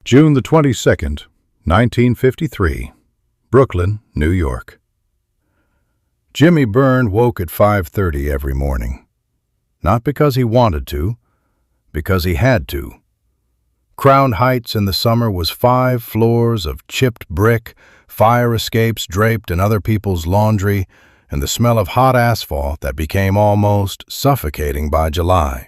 June the 22nd, 1953, Brooklyn, New York. Jimmy Bern woke at 5:30 every morning. Not because he wanted to, because he had to. Crown Heights in the summer was 5 floors of chipped brick, fire escapes draped in other people's laundry, and the smell of hot asphalt that became almost suffocating by July.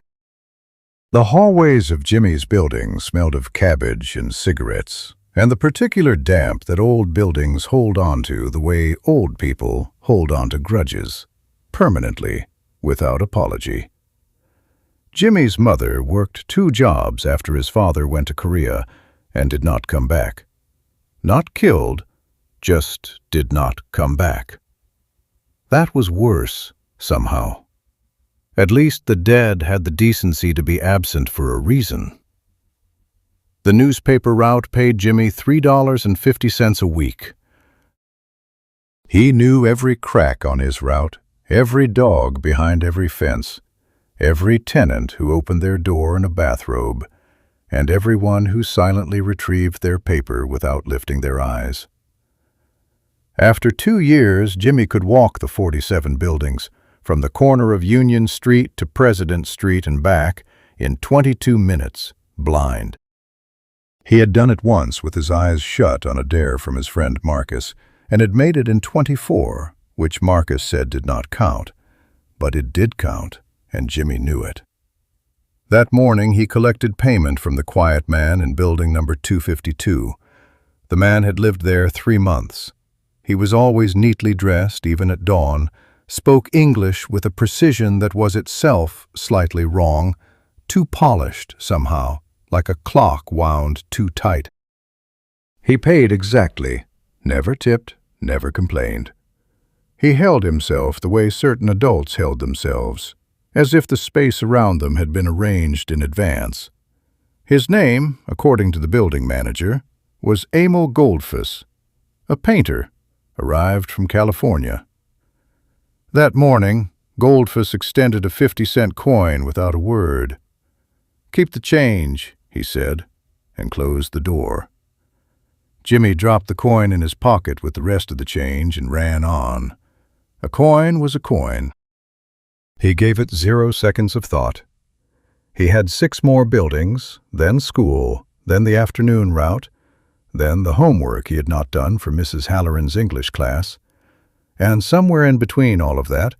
The hallways of Jimmy's building smelled of cabbage and cigarettes, and the particular damp that old buildings hold on to the way old people hold on to grudges, permanently, without apology. Jimmy's mother worked 2 jobs after his father went to Korea and did not come back. Not killed, just did not come back. That was worse, somehow. At least the dead had the decency to be absent for a reason. The newspaper route paid Jimmy $3.50 a week. He knew every crack on his route, every dog behind every fence, every tenant who opened their door in a bathrobe, and everyone who silently retrieved their paper without lifting their eyes. After 2 years, Jimmy could walk the 47 buildings, from the corner of Union Street to President Street and back, in 22 minutes, blind. He had done it once with his eyes shut on a dare from his friend Marcus, and had made it in 24, which Marcus said did not count. But it did count, and Jimmy knew it. That morning he collected payment from the quiet man in building number 252. The man had lived there 3 months. He was always neatly dressed, even at dawn, spoke English with a precision that was itself slightly wrong, too polished somehow, like a clock wound too tight. He paid exactly, never tipped, never complained. He held himself the way certain adults held themselves, as if the space around them had been arranged in advance. His name, according to the building manager, was Emil Goldfuss, a painter, arrived from California. That morning, Goldfuss extended a 50-cent coin without a word. "Keep the change," he said, and closed the door. Jimmy dropped the coin in his pocket with the rest of the change and ran on. A coin was a coin. He gave it 0 seconds of thought. He had 6 more buildings, then school, then the afternoon route, then the homework he had not done for Mrs. Halloran's English class, and somewhere in between all of that,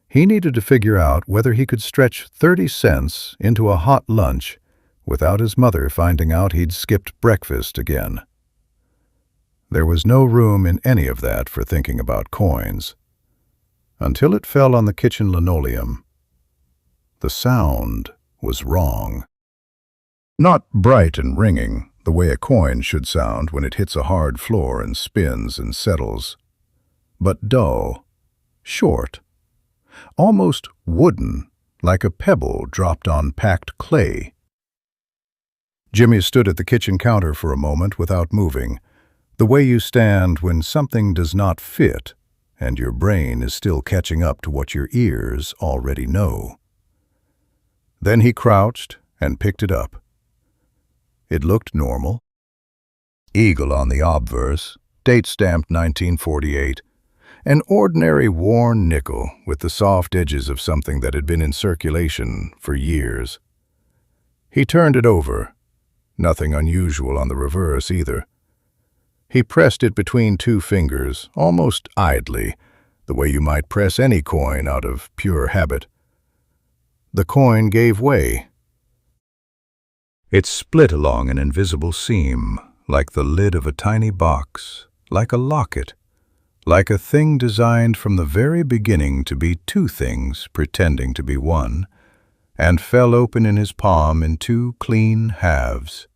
he needed to figure out whether he could stretch 30 cents into a hot lunch without his mother finding out he'd skipped breakfast again. There was no room in any of that for thinking about coins, until it fell on the kitchen linoleum. The sound was wrong. Not bright and ringing, the way a coin should sound when it hits a hard floor and spins and settles, but dull, short, almost wooden, like a pebble dropped on packed clay. Jimmy stood at the kitchen counter for a moment without moving, the way you stand when something does not fit and your brain is still catching up to what your ears already know. Then he crouched and picked it up. It looked normal. Eagle on the obverse, date stamped 1948. An ordinary worn nickel with the soft edges of something that had been in circulation for years. He turned it over. Nothing unusual on the reverse either. He pressed it between 2 fingers, almost idly, the way you might press any coin out of pure habit. The coin gave way. It split along an invisible seam, like the lid of a tiny box, like a locket, like a thing designed from the very beginning to be 2 things pretending to be one, and fell open in his palm in 2 clean halves.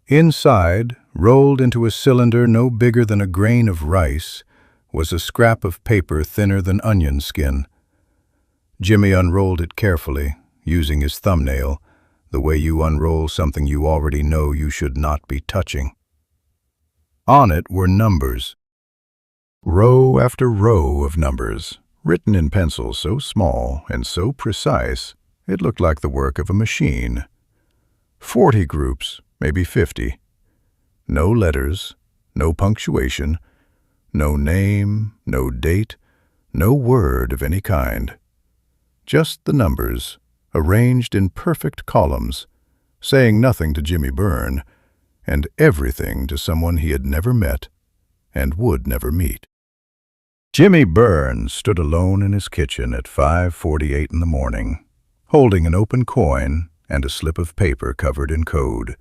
Inside, rolled into a cylinder no bigger than a grain of rice, was a scrap of paper thinner than onion skin. Jimmy unrolled it carefully, using his thumbnail, the way you unroll something you already know you should not be touching. On it were numbers. Row after row of numbers, written in pencil so small and so precise it looked like the work of a machine. 40 groups, maybe 50, No letters, no punctuation, no name, no date, no word of any kind. Just the numbers, arranged in perfect columns, saying nothing to Jimmy Bern, and everything to someone he had never met and would never meet. Jimmy Bern stood alone in his kitchen at 5:48 in the morning, holding an open coin and a slip of paper covered in code,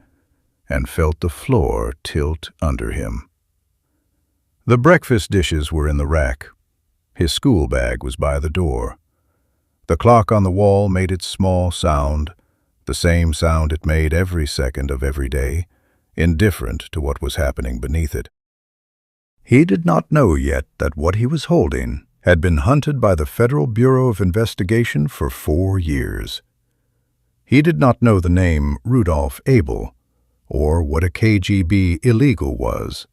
and felt the floor tilt under him. The breakfast dishes were in the rack. His school bag was by the door. The clock on the wall made its small sound, the same sound it made every second of every day, indifferent to what was happening beneath it. He did not know yet that what he was holding had been hunted by the Federal Bureau of Investigation for 4 years. He did not know the name Rudolf Abel, or what a KGB illegal was,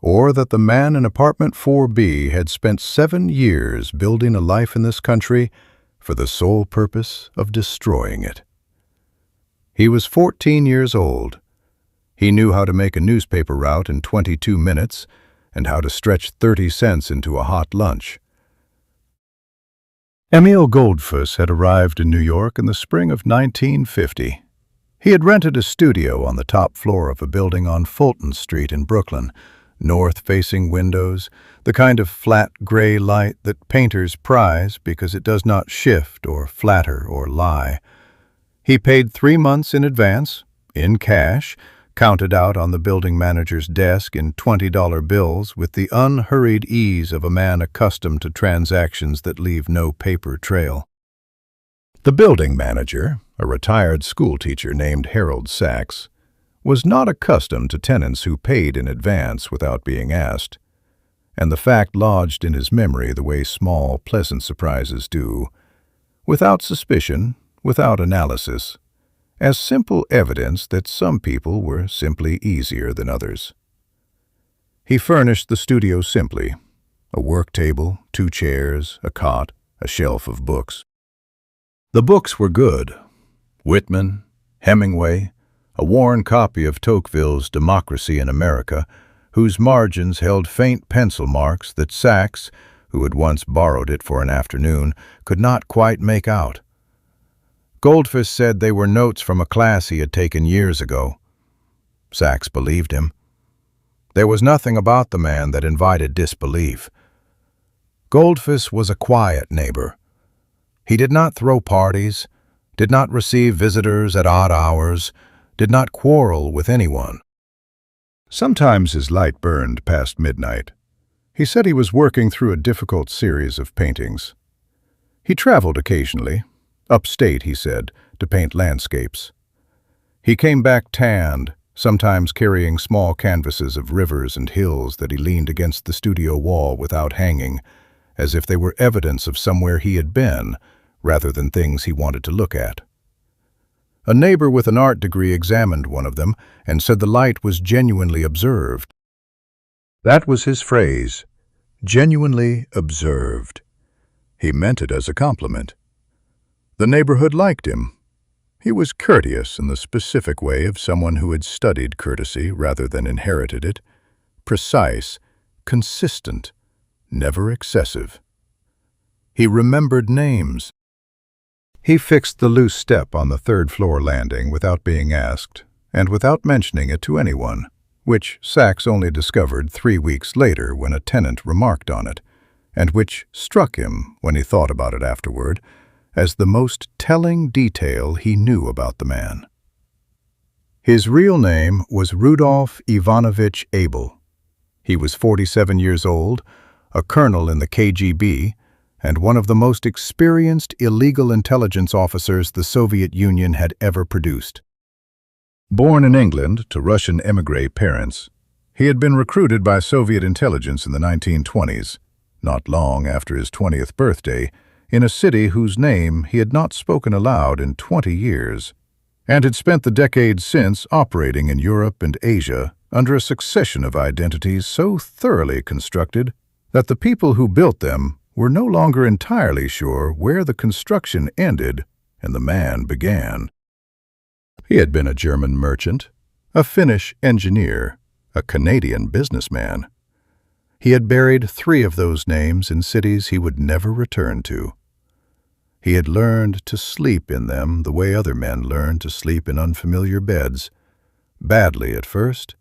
or that the man in apartment 4B had spent 7 years building a life in this country for the sole purpose of destroying it. He was 14 years old. He knew how to make a newspaper route in 22 minutes and how to stretch 30 cents into a hot lunch. Emil Goldfuss had arrived in New York in the spring of 1950. He had rented a studio on the top floor of a building on Fulton Street in Brooklyn, north-facing windows, the kind of flat gray light that painters prize because it does not shift or flatter or lie. He paid 3 months in advance, in cash, counted out on the building manager's desk in $20 bills with the unhurried ease of a man accustomed to transactions that leave no paper trail. The building manager, a retired schoolteacher named Harold Sachs, was not accustomed to tenants who paid in advance without being asked, and the fact lodged in his memory the way small, pleasant surprises do, without suspicion, without analysis, as simple evidence that some people were simply easier than others. He furnished the studio simply: a work table, 2 chairs, a cot, a shelf of books. The books were good: Whitman, Hemingway, a worn copy of Tocqueville's Democracy in America, whose margins held faint pencil marks that Sachs, who had once borrowed it for an afternoon, could not quite make out. Goldfuss said they were notes from a class he had taken years ago. Sachs believed him. There was nothing about the man that invited disbelief. Goldfuss was a quiet neighbor. He did not throw parties, did not receive visitors at odd hours, did not quarrel with anyone. Sometimes his light burned past midnight. He said he was working through a difficult series of paintings. He traveled occasionally, upstate, he said, to paint landscapes. He came back tanned, sometimes carrying small canvases of rivers and hills that he leaned against the studio wall without hanging, as if they were evidence of somewhere he had been, rather than things he wanted to look at. A neighbor with an art degree examined one of them and said the light was genuinely observed. That was his phrase, genuinely observed. He meant it as a compliment. The neighborhood liked him. He was courteous in the specific way of someone who had studied courtesy rather than inherited it, precise, consistent, never excessive. He remembered names. He fixed the loose step on the 3rd-floor landing without being asked, and without mentioning it to anyone, which Sachs only discovered 3 weeks later when a tenant remarked on it, and which struck him, when he thought about it afterward, as the most telling detail he knew about the man. His real name was Rudolf Ivanovich Abel. He was 47 years old, a colonel in the KGB, and one of the most experienced illegal intelligence officers the Soviet Union had ever produced. Born in England to Russian émigré parents, he had been recruited by Soviet intelligence in the 1920s, not long after his 20th birthday, in a city whose name he had not spoken aloud in 20 years, and had spent the decades since operating in Europe and Asia under a succession of identities so thoroughly constructed that the people who built them were no longer entirely sure where the construction ended and the man began. He had been a German merchant, a Finnish engineer, a Canadian businessman. He had buried 3 of those names in cities he would never return to. He had learned to sleep in them the way other men learn to sleep in unfamiliar beds, badly at first,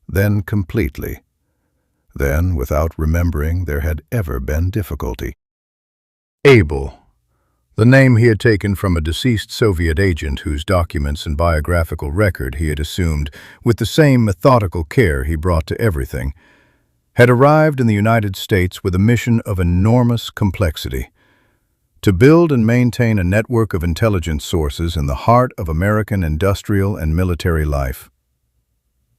then completely, then without remembering there had ever been difficulty. Abel, the name he had taken from a deceased Soviet agent whose documents and biographical record he had assumed with the same methodical care he brought to everything, had arrived in the United States with a mission of enormous complexity: to build and maintain a network of intelligence sources in the heart of American industrial and military life.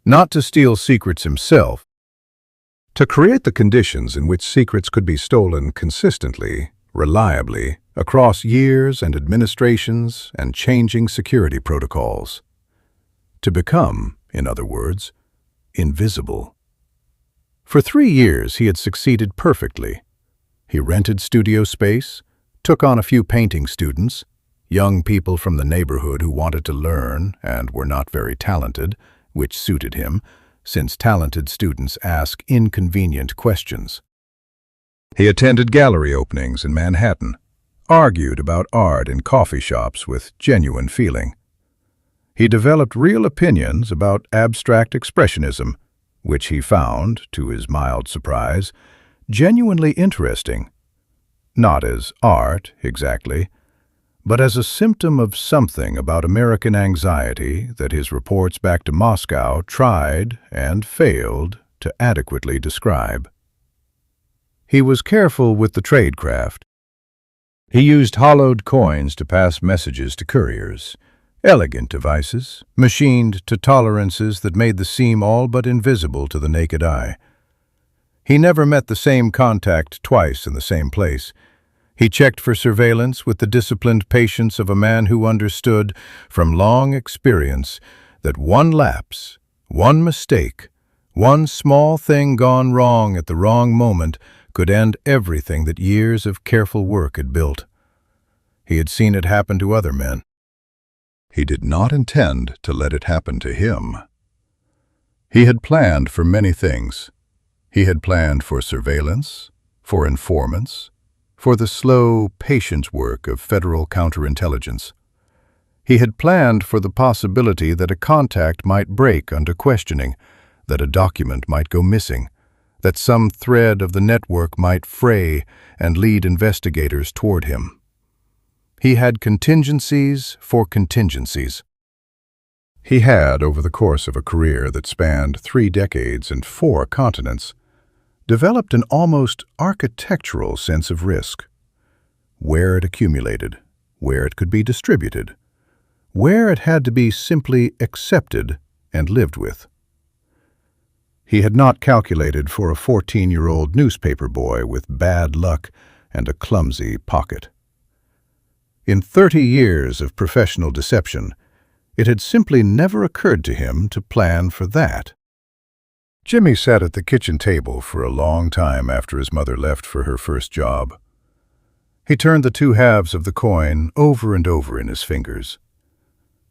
Not to steal secrets himself, to create the conditions in which secrets could be stolen consistently, reliably, across years and administrations and changing security protocols. To become, in other words, invisible. For 3 years he had succeeded perfectly. He rented studio space, took on a few painting students, young people from the neighborhood who wanted to learn and were not very talented, which suited him, since talented students ask inconvenient questions. He attended gallery openings in Manhattan, argued about art in coffee shops with genuine feeling. He developed real opinions about abstract expressionism, which he found, to his mild surprise, genuinely interesting. Not as art, exactly, but as a symptom of something about American anxiety that his reports back to Moscow tried and failed to adequately describe. He was careful with the tradecraft. He used hollowed coins to pass messages to couriers, elegant devices, machined to tolerances that made the seam all but invisible to the naked eye. He never met the same contact twice in the same place. He checked for surveillance with the disciplined patience of a man who understood, from long experience, that one lapse, one mistake, one small thing gone wrong at the wrong moment could end everything that years of careful work had built. He had seen it happen to other men. He did not intend to let it happen to him. He had planned for many things. He had planned for surveillance, for informants, for the slow, patient work of federal counterintelligence. He had planned for the possibility that a contact might break under questioning, that a document might go missing, that some thread of the network might fray and lead investigators toward him. He had contingencies for contingencies. He had, over the course of a career that spanned 3 decades and 4 continents, developed an almost architectural sense of risk. Where it accumulated, where it could be distributed, where it had to be simply accepted and lived with. He had not calculated for a 14-year-old newspaper boy with bad luck and a clumsy pocket. In 30 years of professional deception, it had simply never occurred to him to plan for that. Jimmy sat at the kitchen table for a long time after his mother left for her first job. He turned the 2 halves of the coin over and over in his fingers.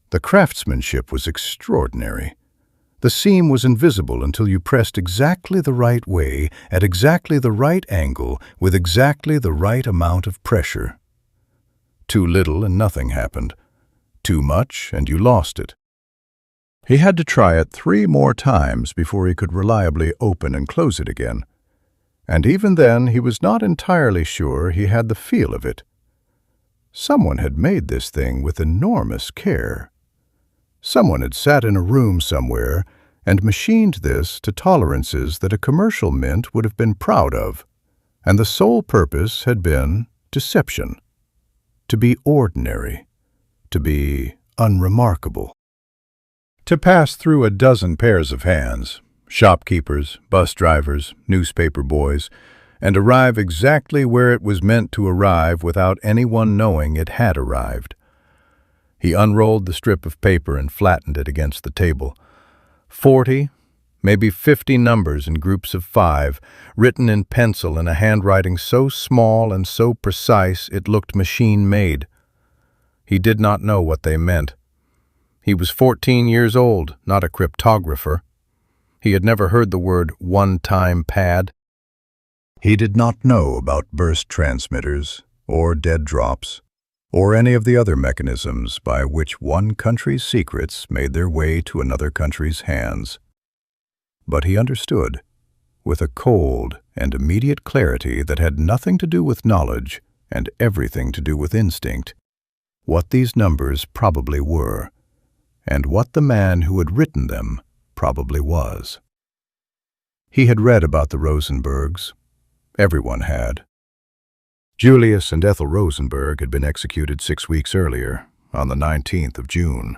The craftsmanship was extraordinary. The seam was invisible until you pressed exactly the right way, at exactly the right angle, with exactly the right amount of pressure. Too little and nothing happened. Too much and you lost it. He had to try it 3 more times before he could reliably open and close it again. And even then he was not entirely sure he had the feel of it. Someone had made this thing with enormous care. Someone had sat in a room somewhere and machined this to tolerances that a commercial mint would have been proud of, and the sole purpose had been deception. To be ordinary, to be unremarkable. To pass through a dozen pairs of hands, shopkeepers, bus drivers, newspaper boys, and arrive exactly where it was meant to arrive without anyone knowing it had arrived. He unrolled the strip of paper and flattened it against the table. 40, maybe 50 numbers in groups of 5, written in pencil in a handwriting so small and so precise it looked machine-made. He did not know what they meant. He was 14 years old, not a cryptographer. He had never heard the word one-time pad. He did not know about burst transmitters, or dead drops, or any of the other mechanisms by which one country's secrets made their way to another country's hands. But he understood, with a cold and immediate clarity that had nothing to do with knowledge and everything to do with instinct, what these numbers probably were, and what the man who had written them probably was. He had read about the Rosenbergs. Everyone had. Julius and Ethel Rosenberg had been executed 6 weeks earlier, on the 19th of June.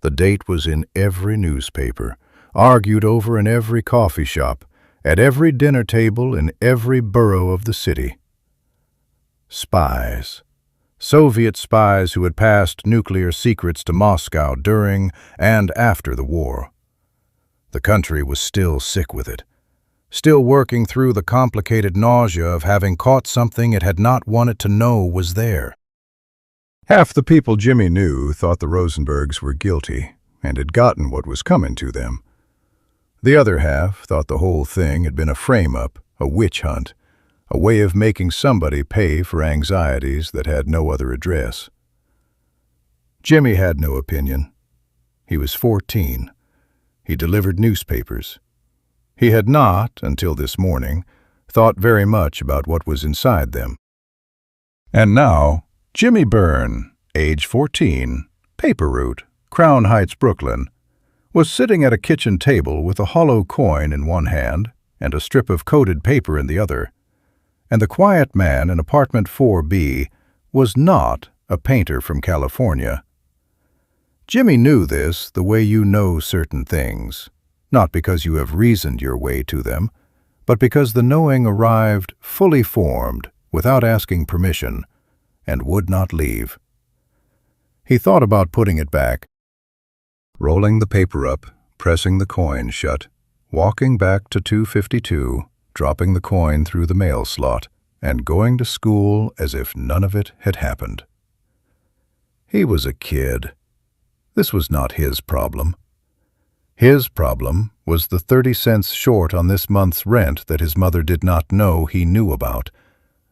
The date was in every newspaper, argued over in every coffee shop, at every dinner table in every borough of the city. Spies. Soviet spies who had passed nuclear secrets to Moscow during and after the war. The country was still sick with it, still working through the complicated nausea of having caught something it had not wanted to know was there. Half the people Jimmy knew thought the Rosenbergs were guilty and had gotten what was coming to them. The other half thought the whole thing had been a frame-up, a witch hunt, a way of making somebody pay for anxieties that had no other address. Jimmy had no opinion. He was 14. He delivered newspapers. He had not, until this morning, thought very much about what was inside them. And now, Jimmy Bern, age 14, paper route, Crown Heights, Brooklyn, was sitting at a kitchen table with a hollow coin in one hand and a strip of coated paper in the other. And the quiet man in apartment 4B was not a painter from California. Jimmy knew this the way you know certain things, not because you have reasoned your way to them, but because the knowing arrived fully formed, without asking permission, and would not leave. He thought about putting it back, rolling the paper up, pressing the coin shut, walking back to 252, dropping the coin through the mail slot, and going to school as if none of it had happened. He was a kid. This was not his problem. His problem was the 30 cents short on this month's rent that his mother did not know he knew about,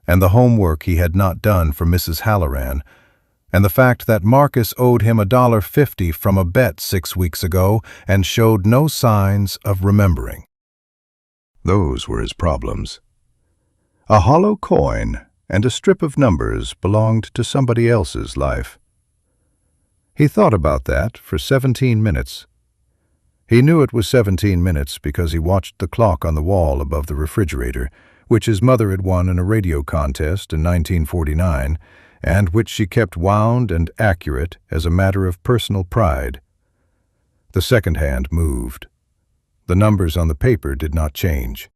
and the homework he had not done for Mrs. Halloran, and the fact that Marcus owed him $1.50 from a bet 6 weeks ago and showed no signs of remembering. Those were his problems. A hollow coin and a strip of numbers belonged to somebody else's life. He thought about that for 17 minutes. He knew it was 17 minutes because he watched the clock on the wall above the refrigerator, which his mother had won in a radio contest in 1949, and which she kept wound and accurate as a matter of personal pride. The second hand moved. The numbers on the paper did not change.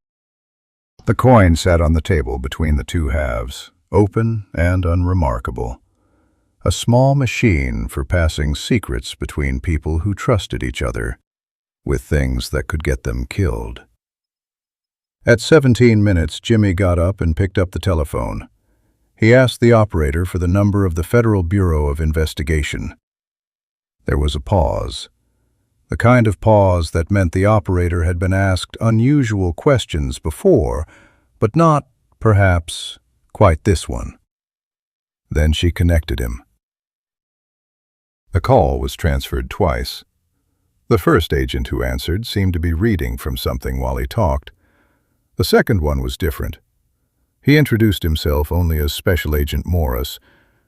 The coin sat on the table between the two halves, open and unremarkable. A small machine for passing secrets between people who trusted each other, with things that could get them killed. At 17 minutes, Jimmy got up and picked up the telephone. He asked the operator for the number of the Federal Bureau of Investigation. There was a pause. The kind of pause that meant the operator had been asked unusual questions before, but not, perhaps, quite this one. Then she connected him. The call was transferred twice. The first agent who answered seemed to be reading from something while he talked. The second one was different. He introduced himself only as Special Agent Morris,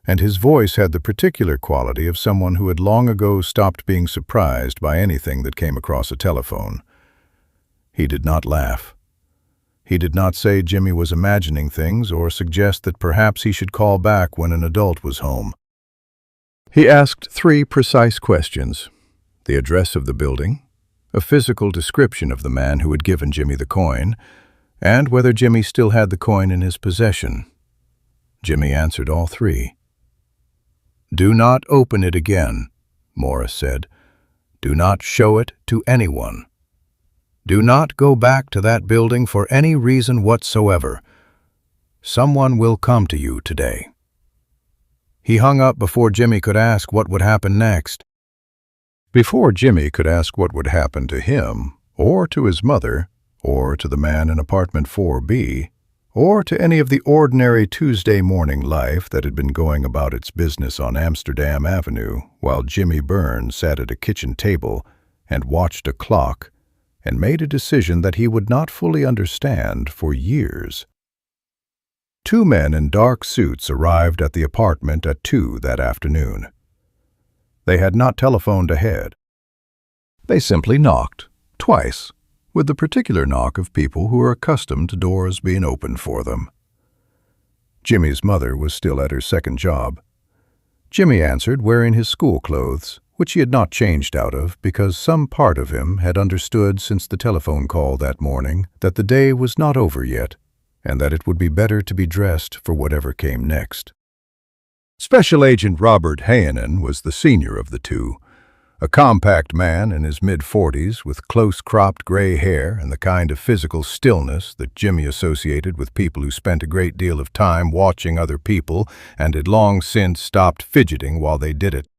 and his voice had the particular quality of someone who had long ago stopped being surprised by anything that came across a telephone. He did not laugh. He did not say Jimmy was imagining things or suggest that perhaps he should call back when an adult was home. He asked 3 precise questions: the address of the building, a physical description of the man who had given Jimmy the coin, and whether Jimmy still had the coin in his possession. Jimmy answered all 3. "Do not open it again," Morris said. "Do not show it to anyone. Do not go back to that building for any reason whatsoever. Someone will come to you today." He hung up before Jimmy could ask what would happen next. Before Jimmy could ask what would happen to him, or to his mother, or to the man in apartment 4B, or to any of the ordinary Tuesday morning life that had been going about its business on Amsterdam Avenue while Jimmy Bern sat at a kitchen table and watched a clock and made a decision that he would not fully understand for years. Two men in dark suits arrived at the apartment at 2 that afternoon. They had not telephoned ahead. They simply knocked, twice, with the particular knock of people who are accustomed to doors being opened for them. Jimmy's mother was still at her second job. Jimmy answered wearing his school clothes, which he had not changed out of because some part of him had understood since the telephone call that morning that the day was not over yet, and that it would be better to be dressed for whatever came next. Special Agent Robert Hayanen was the senior of the two, a compact man in his mid-40s with close-cropped gray hair and the kind of physical stillness that Jimmy associated with people who spent a great deal of time watching other people and had long since stopped fidgeting while they did it.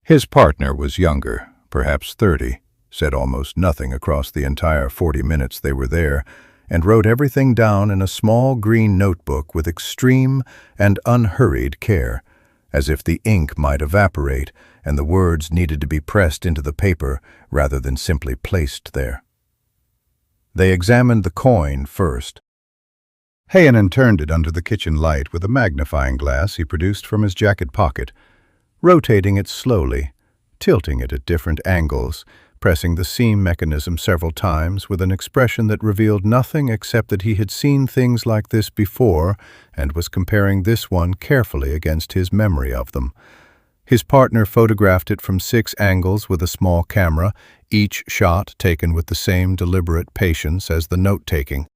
His partner was younger, perhaps 30, said almost nothing across the entire 40 minutes they were there, and wrote everything down in a small green notebook with extreme and unhurried care, as if the ink might evaporate and the words needed to be pressed into the paper rather than simply placed there. They examined the coin first. Hayanen turned it under the kitchen light with a magnifying glass he produced from his jacket pocket, rotating it slowly, tilting it at different angles, pressing the seam mechanism several times with an expression that revealed nothing except that he had seen things like this before and was comparing this one carefully against his memory of them. His partner photographed it from 6 angles with a small camera, each shot taken with the same deliberate patience as the note-taking.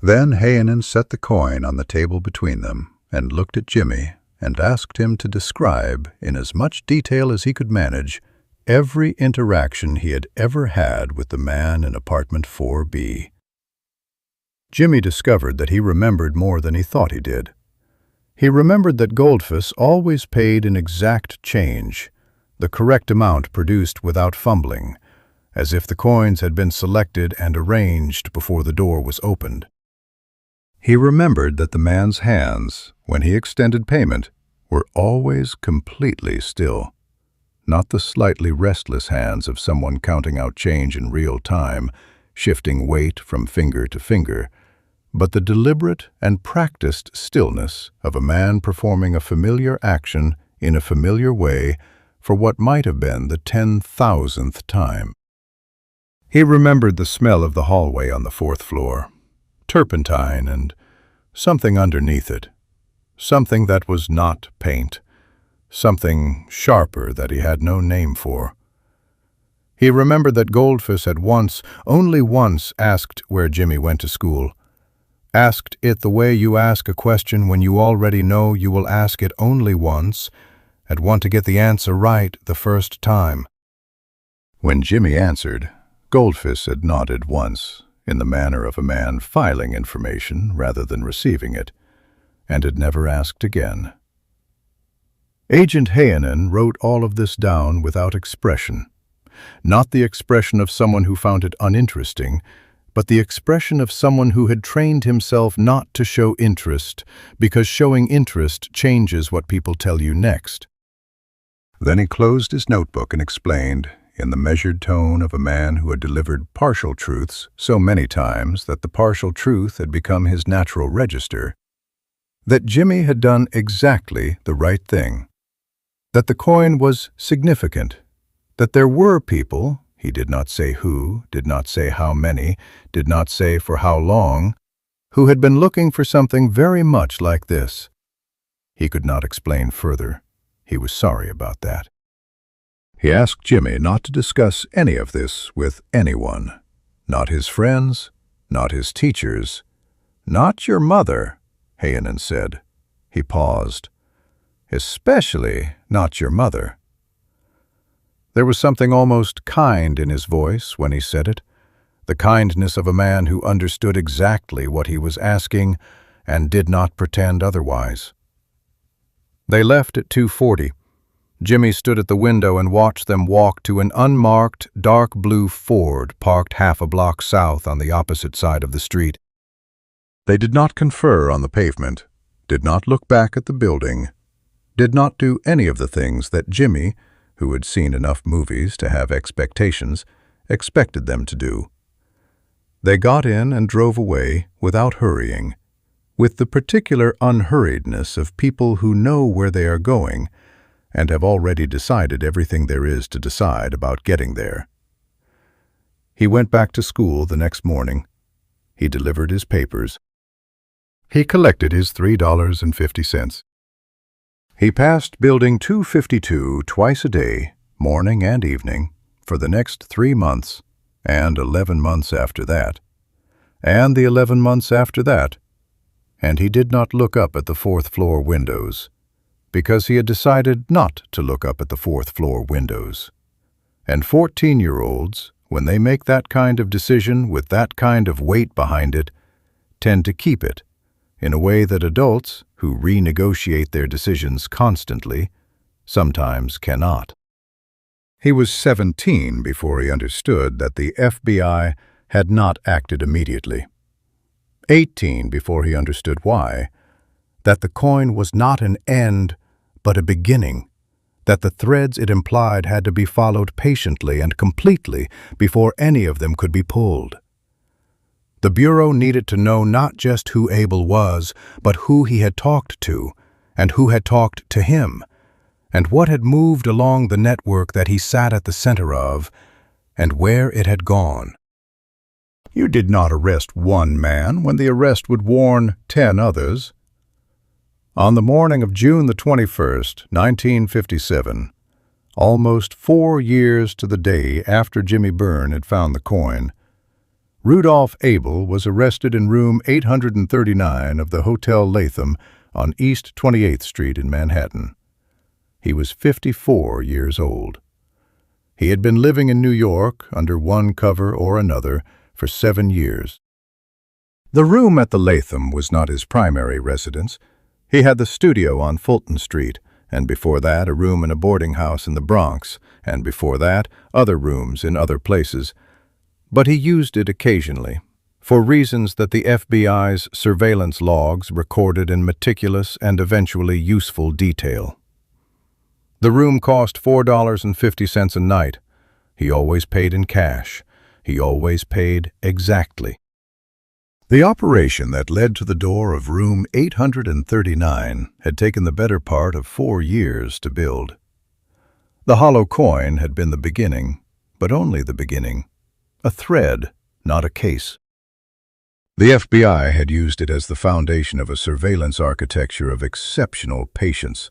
Then Hayanen set the coin on the table between them and looked at Jimmy and asked him to describe, in as much detail as he could manage, every interaction he had ever had with the man in apartment 4B. Jimmy discovered that he remembered more than he thought he did. He remembered that Goldfuss always paid in exact change, the correct amount produced without fumbling, as if the coins had been selected and arranged before the door was opened. He remembered that the man's hands, when he extended payment, were always completely still. Not the slightly restless hands of someone counting out change in real time, shifting weight from finger to finger, but the deliberate and practiced stillness of a man performing a familiar action in a familiar way for what might have been the 10,000th time. He remembered the smell of the hallway on the 4th floor, turpentine and something underneath it, something that was not paint, something sharper that he had no name for. He remembered that Goldfuss had once, only once, asked where Jimmy went to school. Asked it the way you ask a question when you already know you will ask it only once, and want to get the answer right the first time. When Jimmy answered, Goldfuss had nodded once, in the manner of a man filing information rather than receiving it, and had never asked again. Agent Hayanen wrote all of this down without expression. Not the expression of someone who found it uninteresting, but the expression of someone who had trained himself not to show interest, because showing interest changes what people tell you next. Then he closed his notebook and explained, in the measured tone of a man who had delivered partial truths so many times that the partial truth had become his natural register, that Jimmy had done exactly the right thing, that the coin was significant, that there were people, he did not say who, did not say how many, did not say for how long, who had been looking for something very much like this. He could not explain further. He was sorry about that. He asked Jimmy not to discuss any of this with anyone, not his friends, not his teachers, not your mother, Hayanen said. He paused. Especially not your mother. There was something almost kind in his voice when he said it, the kindness of a man who understood exactly what he was asking and did not pretend otherwise. They left at 2:40. Jimmy stood at the window and watched them walk to an unmarked, dark blue Ford parked half a block south on the opposite side of the street. They did not confer on the pavement, did not look back at the building, did not do any of the things that Jimmy, who had seen enough movies to have expectations, expected them to do. They got in and drove away without hurrying, with the particular unhurriedness of people who know where they are going and have already decided everything there is to decide about getting there. He went back to school the next morning. He delivered his papers. He collected his $3.50. He passed Building 252 twice a day, morning and evening, for the next 3 months, and 11 months after that, and the 11 months after that, and he did not look up at the fourth-floor windows, because he had decided not to look up at the fourth-floor windows. And 14-year-olds, when they make that kind of decision with that kind of weight behind it, tend to keep it, in a way that adults, who renegotiate their decisions constantly, sometimes cannot. He was 17 before he understood that the FBI had not acted immediately. 18 before he understood why, that the coin was not an end, but a beginning, that the threads it implied had to be followed patiently and completely before any of them could be pulled. The Bureau needed to know not just who Abel was, but who he had talked to, and who had talked to him, and what had moved along the network that he sat at the center of, and where it had gone. You did not arrest one man when the arrest would warn 10 others. On the morning of June the 21st, 1957, almost 4 years to the day after Jimmy Bern had found the coin, Rudolf Abel was arrested in room 839 of the Hotel Latham on East 28th Street in Manhattan. He was 54 years old. He had been living in New York under one cover or another for 7 years. The room at the Latham was not his primary residence. He had the studio on Fulton Street, and before that a room in a boarding house in the Bronx, and before that other rooms in other places. But he used it occasionally, for reasons that the FBI's surveillance logs recorded in meticulous and eventually useful detail. The room cost $4.50 a night. He always paid in cash. He always paid exactly. The operation that led to the door of room 839 had taken the better part of 4 years to build. The hollow coin had been the beginning, but only the beginning. A thread, not a case. The FBI had used it as the foundation of a surveillance architecture of exceptional patience,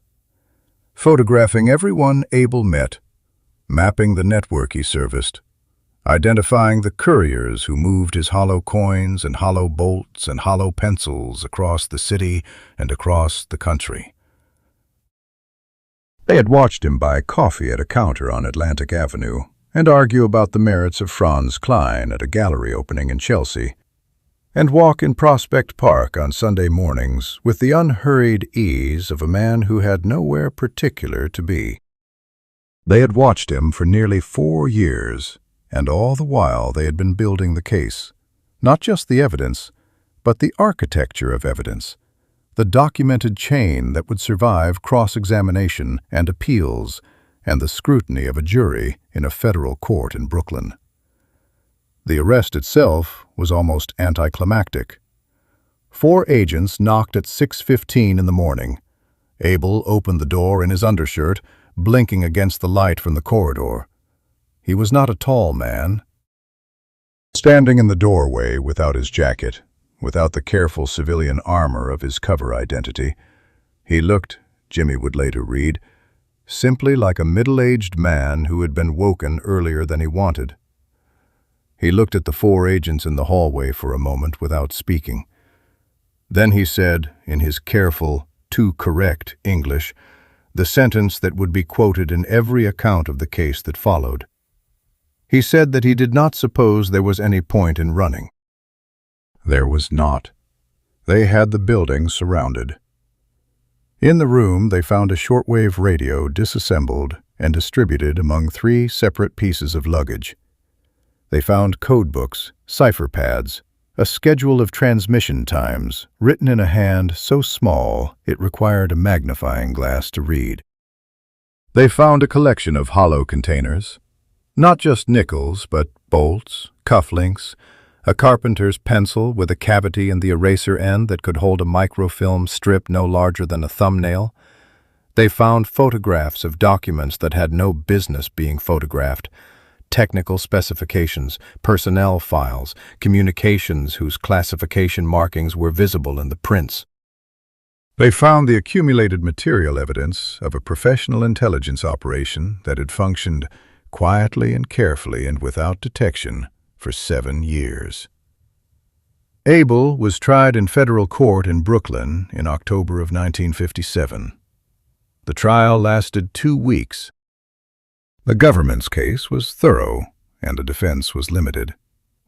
photographing everyone Abel met, mapping the network he serviced, identifying the couriers who moved his hollow coins and hollow bolts and hollow pencils across the city and across the country. They had watched him buy coffee at a counter on Atlantic Avenue and argue about the merits of Franz Klein at a gallery opening in Chelsea, and walk in Prospect Park on Sunday mornings with the unhurried ease of a man who had nowhere particular to be. They had watched him for nearly 4 years, and all the while they had been building the case, not just the evidence, but the architecture of evidence, the documented chain that would survive cross-examination and appeals and the scrutiny of a jury in a federal court in Brooklyn. The arrest itself was almost anticlimactic. 4 agents knocked at 6:15 in the morning. Abel opened the door in his undershirt, blinking against the light from the corridor. He was not a tall man. Standing in the doorway without his jacket, without the careful civilian armor of his cover identity, he looked, Jimmy would later read, simply like a middle-aged man who had been woken earlier than he wanted. He looked at the 4 agents in the hallway for a moment without speaking. Then he said, in his careful, too correct English, the sentence that would be quoted in every account of the case that followed. He said that he did not suppose there was any point in running. There was not. They had the building surrounded. In the room, they found a shortwave radio disassembled and distributed among 3 separate pieces of luggage. They found code books, cipher pads, a schedule of transmission times written in a hand so small it required a magnifying glass to read. They found a collection of hollow containers, not just nickels, but bolts, cufflinks, a carpenter's pencil with a cavity in the eraser end that could hold a microfilm strip no larger than a thumbnail. They found photographs of documents that had no business being photographed, technical specifications, personnel files, communications whose classification markings were visible in the prints. They found the accumulated material evidence of a professional intelligence operation that had functioned quietly and carefully and without detection for 7 years. Abel was tried in federal court in Brooklyn in October of 1957. The trial lasted 2 weeks. The government's case was thorough and the defense was limited,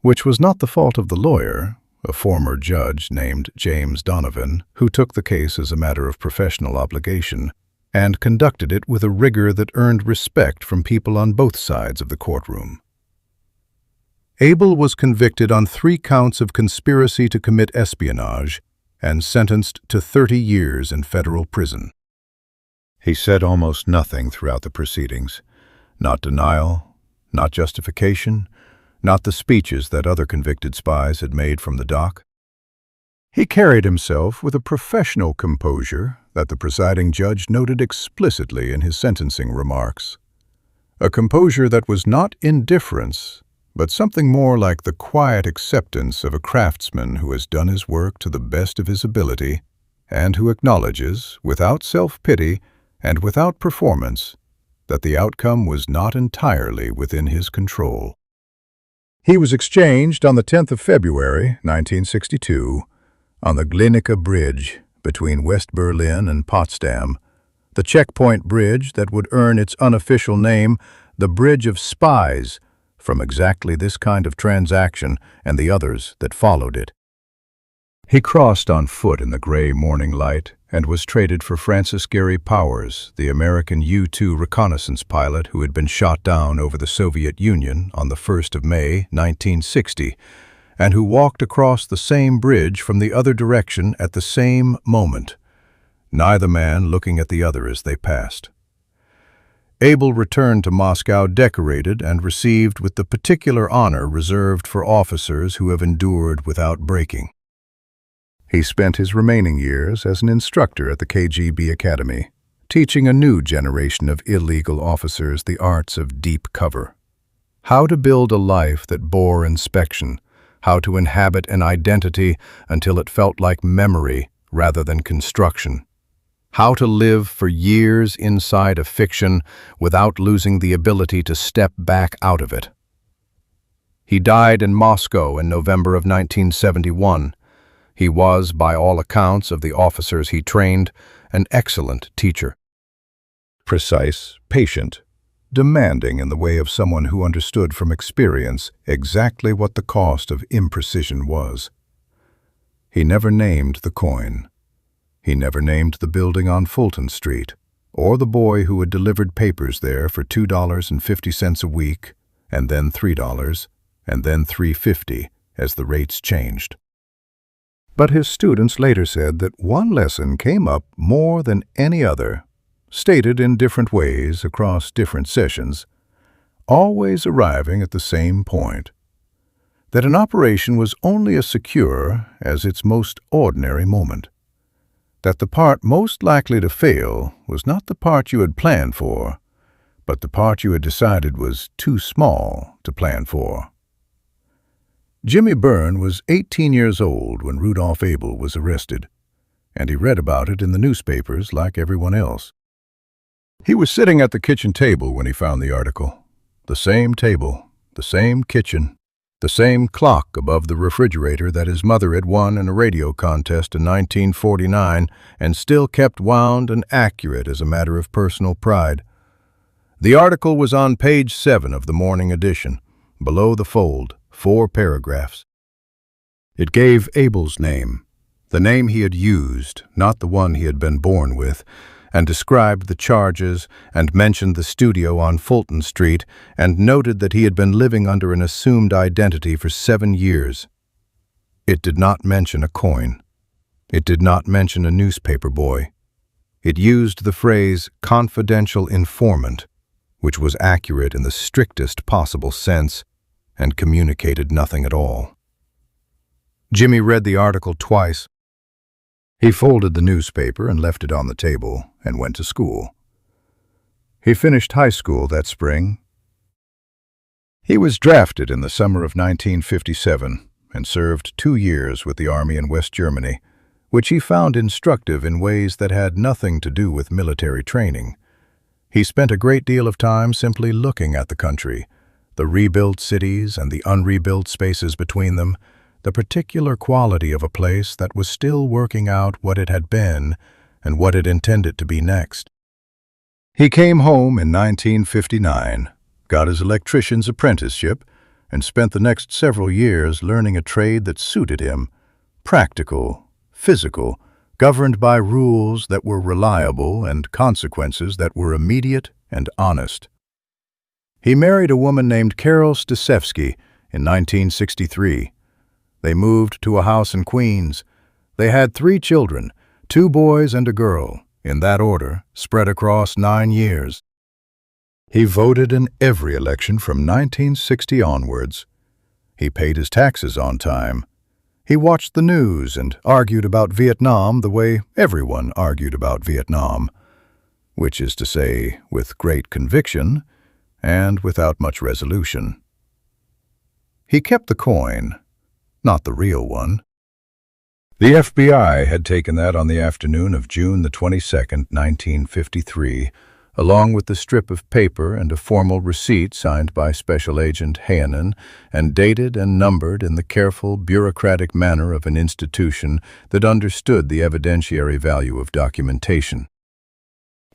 which was not the fault of the lawyer, a former judge named James Donovan, who took the case as a matter of professional obligation and conducted it with a rigor that earned respect from people on both sides of the courtroom. Abel was convicted on 3 counts of conspiracy to commit espionage and sentenced to 30 years in federal prison. He said almost nothing throughout the proceedings. Not denial, not justification, not the speeches that other convicted spies had made from the dock. He carried himself with a professional composure that the presiding judge noted explicitly in his sentencing remarks. A composure that was not indifference, but something more like the quiet acceptance of a craftsman who has done his work to the best of his ability and who acknowledges, without self-pity and without performance, that the outcome was not entirely within his control. He was exchanged on the 10th of February, 1962, on the Glienicke Bridge between West Berlin and Potsdam, the checkpoint bridge that would earn its unofficial name, the Bridge of Spies, from exactly this kind of transaction and the others that followed it. He crossed on foot in the gray morning light and was traded for Francis Gary Powers, the American U-2 reconnaissance pilot who had been shot down over the Soviet Union on the 1st of May, 1960, and who walked across the same bridge from the other direction at the same moment, neither man looking at the other as they passed. Abel returned to Moscow decorated and received with the particular honor reserved for officers who have endured without breaking. He spent his remaining years as an instructor at the KGB Academy, teaching a new generation of illegal officers the arts of deep cover. How to build a life that bore inspection, how to inhabit an identity until it felt like memory rather than construction. How to live for years inside a fiction without losing the ability to step back out of it. He died in Moscow in November of 1971. He was, by all accounts of the officers he trained, an excellent teacher. Precise, patient, demanding in the way of someone who understood from experience exactly what the cost of imprecision was. He never named the coin. He never named the building on Fulton Street, or the boy who had delivered papers there for $2.50 a week, and then $3, and then $3.50 as the rates changed. But his students later said that one lesson came up more than any other, stated in different ways across different sessions, always arriving at the same point, that an operation was only as secure as its most ordinary moment, that the part most likely to fail was not the part you had planned for, but the part you had decided was too small to plan for. Jimmy Bern was 18 years old when Rudolf Abel was arrested, and he read about it in the newspapers like everyone else. He was sitting at the kitchen table when he found the article. The same table, the same kitchen, the same clock above the refrigerator that his mother had won in a radio contest in 1949 and still kept wound and accurate as a matter of personal pride. The article was on page 7 of the morning edition, below the fold, 4 paragraphs. It gave Abel's name, the name he had used, not the one he had been born with, and described the charges and mentioned the studio on Fulton Street and noted that he had been living under an assumed identity for 7 years. It did not mention a coin. It did not mention a newspaper boy. It used the phrase confidential informant, which was accurate in the strictest possible sense, and communicated nothing at all. Jimmy read the article twice. He folded the newspaper and left it on the table and went to school. He finished high school that spring. He was drafted in the summer of 1957 and served 2 years with the Army in West Germany, which he found instructive in ways that had nothing to do with military training. He spent a great deal of time simply looking at the country, the rebuilt cities and the unrebuilt spaces between them, the particular quality of a place that was still working out what it had been and what it intended to be next. He came home in 1959, got his electrician's apprenticeship, and spent the next several years learning a trade that suited him, practical, physical, governed by rules that were reliable and consequences that were immediate and honest. He married a woman named Carol Stasevsky in 1963. They moved to a house in Queens. They had 3 children, 2 boys and a girl, in that order, spread across 9 years. He voted in every election from 1960 onwards. He paid his taxes on time. He watched the news and argued about Vietnam the way everyone argued about Vietnam, which is to say, with great conviction and without much resolution. He kept the coin, not the real one. The FBI had taken that on the afternoon of June the 22nd, 1953, along with the strip of paper and a formal receipt signed by Special Agent Hayanen and dated and numbered in the careful, bureaucratic manner of an institution that understood the evidentiary value of documentation.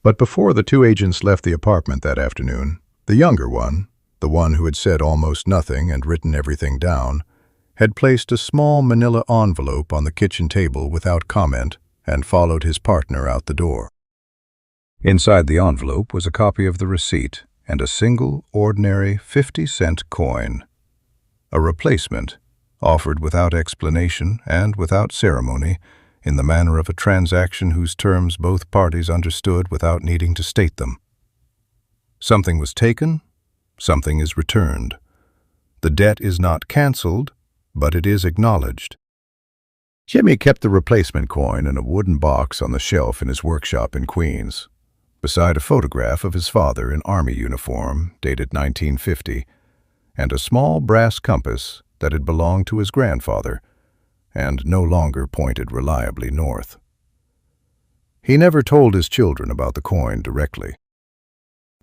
But before the 2 agents left the apartment that afternoon, the younger one, the one who had said almost nothing and written everything down, had placed a small manila envelope on the kitchen table without comment and followed his partner out the door. Inside the envelope was a copy of the receipt and a single, ordinary 50-cent coin. A replacement, offered without explanation and without ceremony, in the manner of a transaction whose terms both parties understood without needing to state them. Something was taken, something is returned. The debt is not canceled, but it is acknowledged. Jimmy kept the replacement coin in a wooden box on the shelf in his workshop in Queens, beside a photograph of his father in Army uniform, dated 1950, and a small brass compass that had belonged to his grandfather and no longer pointed reliably north. He never told his children about the coin directly.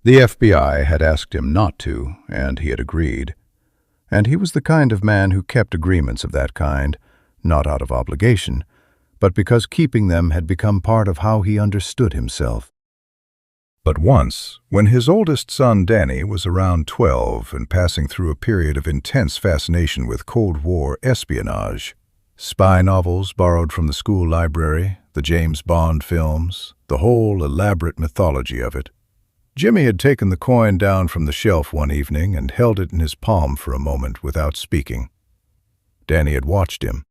The FBI had asked him not to, and he had agreed. And he was the kind of man who kept agreements of that kind, not out of obligation, but because keeping them had become part of how he understood himself. But once, when his oldest son Danny was around 12 and passing through a period of intense fascination with Cold War espionage, spy novels borrowed from the school library, the James Bond films, the whole elaborate mythology of it, Jimmy had taken the coin down from the shelf one evening and held it in his palm for a moment without speaking. Danny had watched him.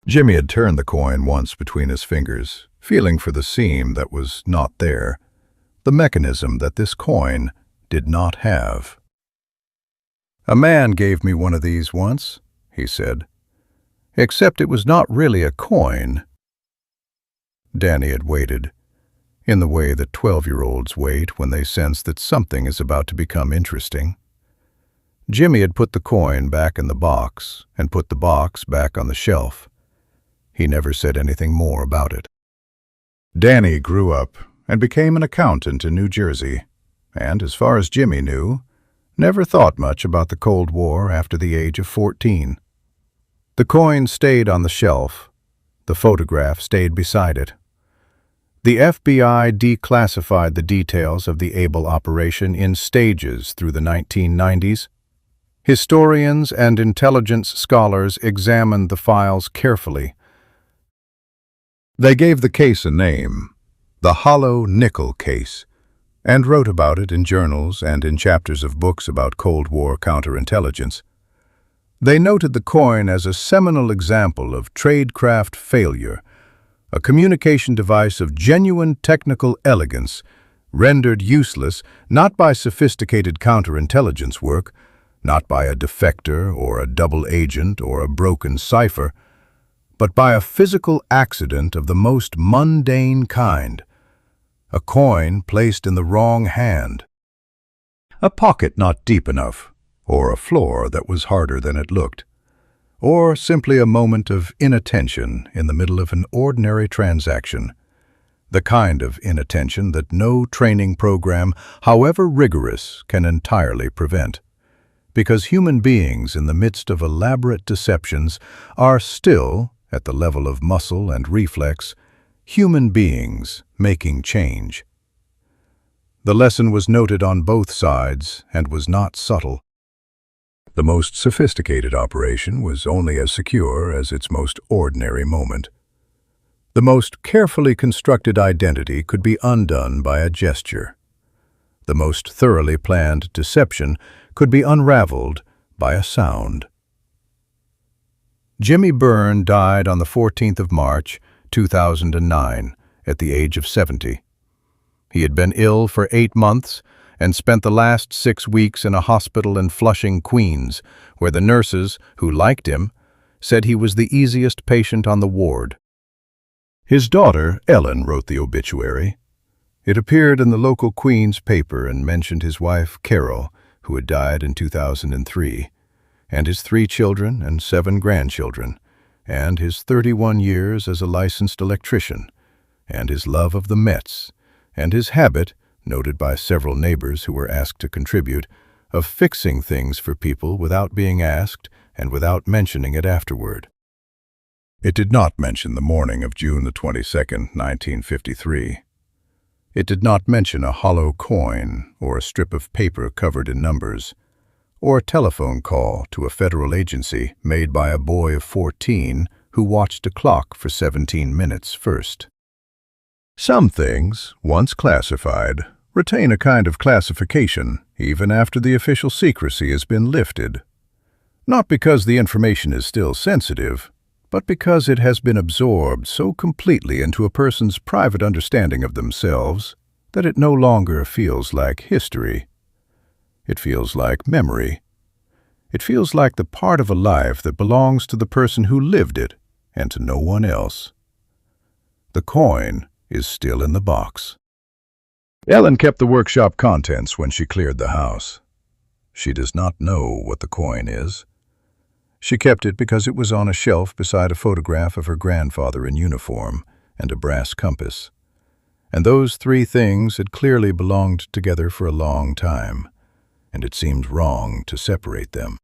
Jimmy had turned the coin once between his fingers, feeling for the seam that was not there, the mechanism that this coin did not have. "A man gave me one of these once," he said, "except it was not really a coin." Danny had waited, in the way that 12-year-olds wait when they sense that something is about to become interesting. Jimmy had put the coin back in the box and put the box back on the shelf. He never said anything more about it. Danny grew up and became an accountant in New Jersey, and, as far as Jimmy knew, never thought much about the Cold War after the age of 14. The coin stayed on the shelf. The photograph stayed beside it. The FBI declassified the details of the Abel operation in stages through the 1990s. Historians and intelligence scholars examined the files carefully. They gave the case a name, the hollow nickel case, and wrote about it in journals and in chapters of books about Cold War counterintelligence. They noted the coin as a seminal example of tradecraft failure, a communication device of genuine technical elegance, rendered useless not by sophisticated counterintelligence work, not by a defector or a double agent or a broken cipher, but by a physical accident of the most mundane kind, a coin placed in the wrong hand, a pocket not deep enough, or a floor that was harder than it looked, or simply a moment of inattention in the middle of an ordinary transaction, the kind of inattention that no training program, however rigorous, can entirely prevent. Because human beings in the midst of elaborate deceptions are still, at the level of muscle and reflex, human beings making change. The lesson was noted on both sides and was not subtle. The most sophisticated operation was only as secure as its most ordinary moment. The most carefully constructed identity could be undone by a gesture. The most thoroughly planned deception could be unraveled by a sound. Jimmy Bern died on the 14th of March, 2009, at the age of 70. He had been ill for 8 months and spent the last 6 weeks in a hospital in Flushing, Queens, where the nurses, who liked him, said he was the easiest patient on the ward. His daughter, Ellen, wrote the obituary. It appeared in the local Queens paper and mentioned his wife, Carol, who had died in 2003, and his 3 children and 7 grandchildren, and his 31 years as a licensed electrician, and his love of the Mets, and his habit, noted by several neighbors who were asked to contribute, of fixing things for people without being asked and without mentioning it afterward. It did not mention the morning of June the 22nd, 1953. It did not mention a hollow coin or a strip of paper covered in numbers, or a telephone call to a federal agency made by a boy of 14 who watched a clock for 17 minutes first. Some things, once classified, retain a kind of classification even after the official secrecy has been lifted. Not because the information is still sensitive, but because it has been absorbed so completely into a person's private understanding of themselves that it no longer feels like history. It feels like memory. It feels like the part of a life that belongs to the person who lived it and to no one else. The coin is still in the box. Ellen kept the workshop contents when she cleared the house. She does not know what the coin is. She kept it because it was on a shelf beside a photograph of her grandfather in uniform and a brass compass. And those 3 things had clearly belonged together for a long time, and it seemed wrong to separate them.